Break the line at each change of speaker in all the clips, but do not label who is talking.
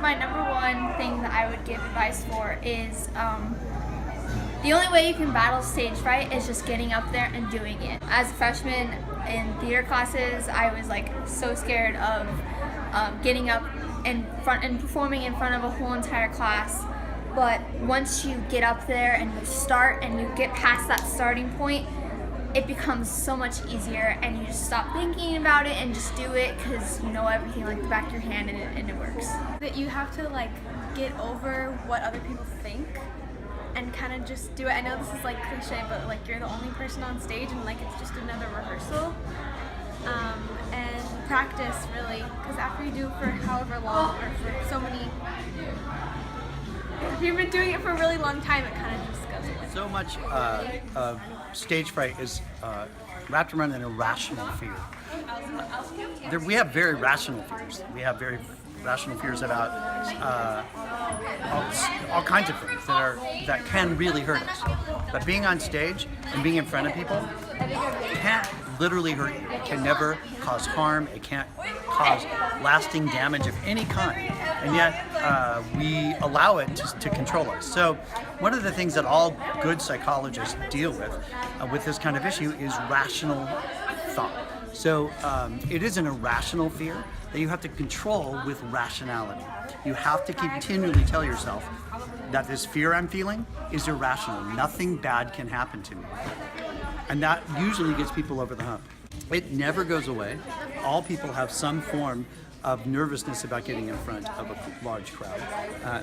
my number one thing that I would give advice for is the only way you can battle stage fright is just getting up there and doing it. As a freshman in theater classes, I was like so scared of getting up in front and performing in front of a whole entire class. But once you get up there and you start and you get past that starting point, it becomes so much easier, and you just stop thinking about it and just do it because you know everything like the back of your hand, and it works.
That you have to like get over what other people think and kind of just do it. I know this is like cliche, but like you're the only person on stage and like it's just another rehearsal. And practice really, because after you do it for however long or for so many, if you've been doing it for a really long time, it kind of just goes away.
So much of stage fright is wrapped around an irrational fear. We have very rational fears. We have very rational fears about all kinds of things that can really hurt us. But being on stage and being in front of people can't literally hurt you. It can never cause harm. It can't cause lasting damage of any kind. And yet we allow it to control us. So one of the things that all good psychologists deal with this kind of issue is rational thought. So it is an irrational fear that you have to control with rationality. You have to continually tell yourself that this fear I'm feeling is irrational. Nothing bad can happen to me. And that usually gets people over the hump. It never goes away. All people have some form of nervousness about getting in front of a large crowd.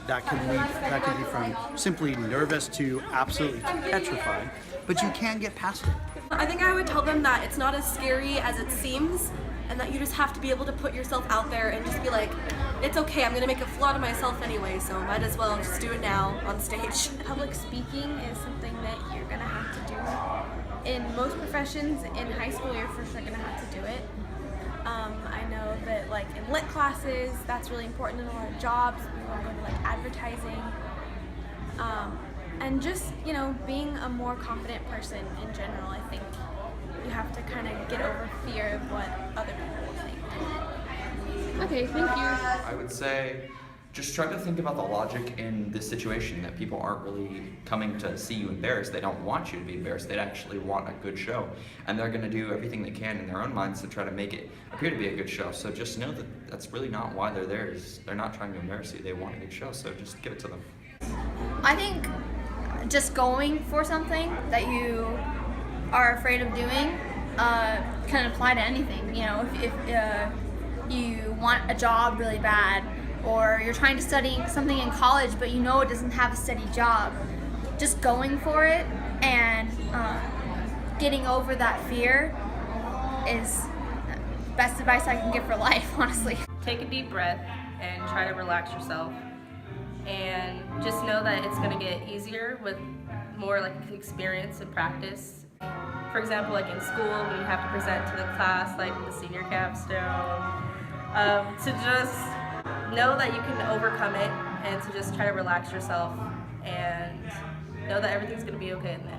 That could be from simply nervous to absolutely petrified, but you can get past it.
I think I would tell them that it's not as scary as it seems, and that you just have to be able to put yourself out there and just be like, it's okay, I'm gonna make a fool out of myself anyway, so might as well just do it now on stage.
Public speaking is something that you're gonna have to do. In most professions, in high school, you're for sure gonna have to do it. I know that like in lit classes, that's really important in a lot of jobs. We want to go to like advertising. And just, you know, being a more confident person in general, I think you have to kind of get over fear of what other people will think.
Okay, thank you.
I would say just try to think about the logic in this situation, that people aren't really coming to see you embarrassed. They don't want you to be embarrassed. They actually want a good show. And they're going to do everything they can in their own minds to try to make it appear to be a good show. So just know that that's really not why they're there. They're not trying to embarrass you. They want a good show, so just give it to them.
I think just going for something that you are afraid of doing can apply to anything. You know, if you want a job really bad, or you're trying to study something in college but you know it doesn't have a steady job, just going for it and getting over that fear is the best advice I can give for life, honestly.
Take a deep breath and try to relax yourself, and just know that it's going to get easier with more like experience and practice. For example, like in school when you have to present to the class, like the senior capstone, to just know that you can overcome it, and to just try to relax yourself and know that everything's going to be okay in the end.